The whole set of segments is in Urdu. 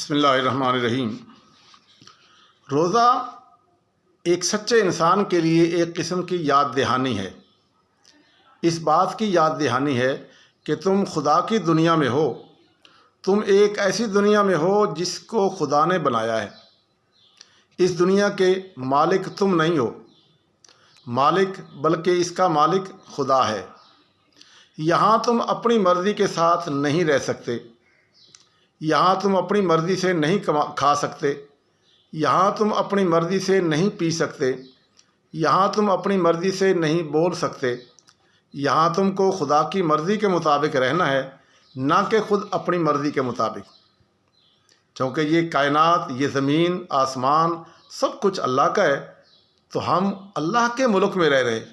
بسم اللہ الرحمن الرحیم۔ روزہ ایک سچے انسان کے لیے ایک قسم کی یاد دہانی ہے۔ اس بات کی یاد دہانی ہے کہ تم خدا کی دنیا میں ہو، تم ایک ایسی دنیا میں ہو جس کو خدا نے بنایا ہے۔ اس دنیا کے مالک تم نہیں ہو مالک، بلکہ اس کا مالک خدا ہے۔ یہاں تم اپنی مرضی کے ساتھ نہیں رہ سکتے، یہاں تم اپنی مرضی سے نہیں کھا سکتے، یہاں تم اپنی مرضی سے نہیں پی سکتے، یہاں تم اپنی مرضی سے نہیں بول سکتے۔ یہاں تم کو خدا کی مرضی کے مطابق رہنا ہے، نہ کہ خود اپنی مرضی کے مطابق، چونکہ یہ کائنات، یہ زمین، آسمان، سب کچھ اللہ کا ہے۔ تو ہم اللہ کے ملک میں رہ رہے،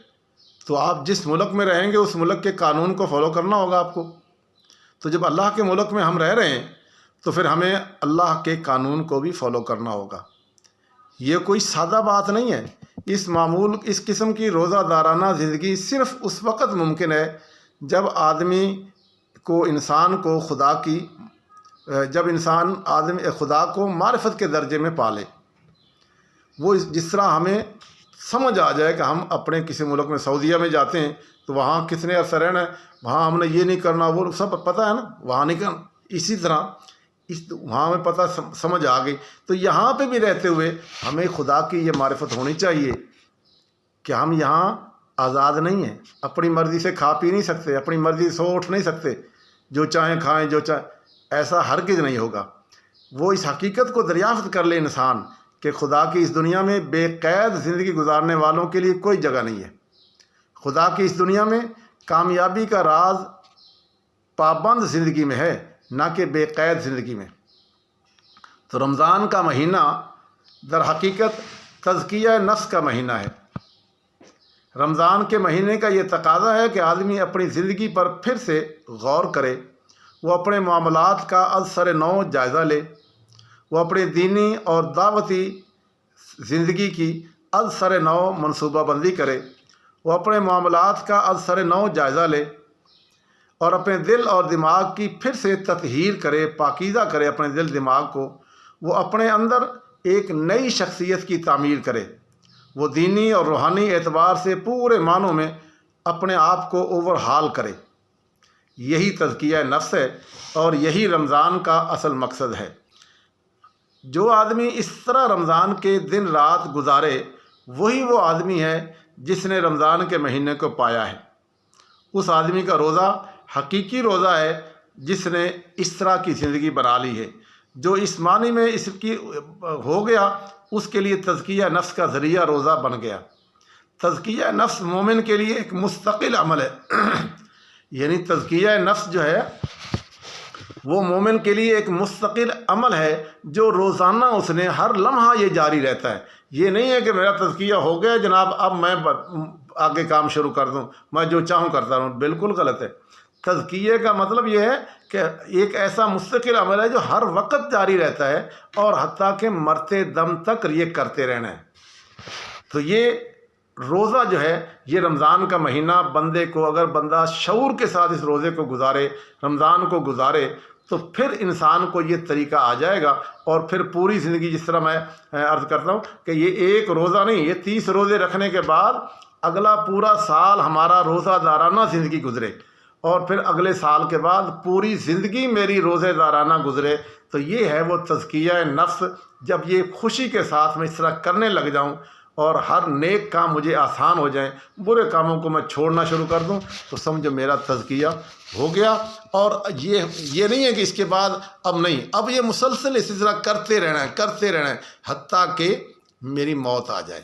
تو آپ جس ملک میں رہیں گے اس ملک کے قانون کو فالو کرنا ہوگا آپ کو۔ تو جب اللہ کے ملک میں ہم رہ رہے ہیں تو پھر ہمیں اللہ کے قانون کو بھی فالو کرنا ہوگا۔ یہ کوئی سادہ بات نہیں ہے۔ اس قسم کی روزہ دارانہ زندگی صرف اس وقت ممکن ہے جب انسان خدا کو معرفت کے درجے میں پالے۔ وہ جس طرح ہمیں سمجھ آ جائے کہ ہم اپنے کسی ملک میں سعودیہ میں جاتے ہیں تو وہاں کتنے عرصہ رہنا ہے، وہاں ہم نے یہ نہیں کرنا، وہ سب پتہ ہے نا، وہاں نہیں کرنا۔ اسی طرح وہاں ہمیں پتہ سمجھ آ گئی، تو یہاں پہ بھی رہتے ہوئے ہمیں خدا کی یہ معرفت ہونی چاہیے کہ ہم یہاں آزاد نہیں ہیں، اپنی مرضی سے کھا پی نہیں سکتے، اپنی مرضی سے سو اٹھ نہیں سکتے، جو چاہیں کھائیں، جو چاہیں، ایسا ہرگز نہیں ہوگا۔ وہ اس حقیقت کو دریافت کر لے انسان کہ خدا کی اس دنیا میں بے قید زندگی گزارنے والوں کے لیے کوئی جگہ نہیں ہے۔ خدا کی اس دنیا میں کامیابی کا راز پابند زندگی میں ہے، نہ کہ بے قید زندگی میں۔ تو رمضان کا مہینہ در حقیقت تزکیہ نفس کا مہینہ ہے۔ رمضان کے مہینے کا یہ تقاضا ہے کہ آدمی اپنی زندگی پر پھر سے غور کرے، وہ اپنے معاملات کا از سر نو جائزہ لے، وہ اپنی دینی اور دعوتی زندگی کی از سر نو منصوبہ بندی کرے، وہ اپنے معاملات کا از سر نو جائزہ لے اور اپنے دل اور دماغ کی پھر سے تطہیر کرے، پاکیزہ کرے اپنے دل دماغ کو۔ وہ اپنے اندر ایک نئی شخصیت کی تعمیر کرے، وہ دینی اور روحانی اعتبار سے پورے معنوں میں اپنے آپ کو اوور ہال کرے۔ یہی تزکیہ نفس ہے اور یہی رمضان کا اصل مقصد ہے۔ جو آدمی اس طرح رمضان کے دن رات گزارے، وہی وہ آدمی ہے جس نے رمضان کے مہینے کو پایا ہے۔ اس آدمی کا روزہ حقیقی روزہ ہے جس نے اس طرح کی زندگی بنا لی ہے۔ جو اس معنی میں اس کی ہو گیا، اس کے لیے تزکیہ نفس کا ذریعہ روزہ بن گیا۔ تزکیہ نفس مومن کے لیے ایک مستقل عمل ہے، یعنی تزکیہ نفس جو ہے وہ مومن کے لیے ایک مستقل عمل ہے جو روزانہ اس نے ہر لمحہ یہ جاری رہتا ہے۔ یہ نہیں ہے کہ میرا تزکیہ ہو گیا جناب، اب میں آگے کام شروع کر دوں، میں جو چاہوں کرتا رہوں۔ بالکل غلط ہے۔ تزکیے کا مطلب یہ ہے کہ ایک ایسا مستقل عمل ہے جو ہر وقت جاری رہتا ہے اور حتیٰ کہ مرتے دم تک یہ کرتے رہنا ہے۔ تو یہ روزہ جو ہے، یہ رمضان کا مہینہ بندے کو، اگر بندہ شعور کے ساتھ اس روزے کو گزارے، رمضان کو گزارے، تو پھر انسان کو یہ طریقہ آ جائے گا اور پھر پوری زندگی، جس طرح میں عرض کرتا ہوں کہ یہ ایک روزہ نہیں، یہ 30 روزے رکھنے کے بعد اگلا پورا سال ہمارا روزہ دارانہ زندگی گزرے، اور پھر اگلے سال کے بعد پوری زندگی میری روزے دارانہ گزرے۔ تو یہ ہے وہ تزکیہ نفس۔ جب یہ خوشی کے ساتھ میں اس طرح کرنے لگ جاؤں اور ہر نیک کام مجھے آسان ہو جائیں، برے کاموں کو میں چھوڑنا شروع کر دوں، تو سمجھو میرا تزکیہ ہو گیا۔ اور یہ نہیں ہے کہ اس کے بعد اب نہیں، اب یہ مسلسل اسی طرح کرتے رہنا ہے حتیٰ کہ میری موت آ جائے۔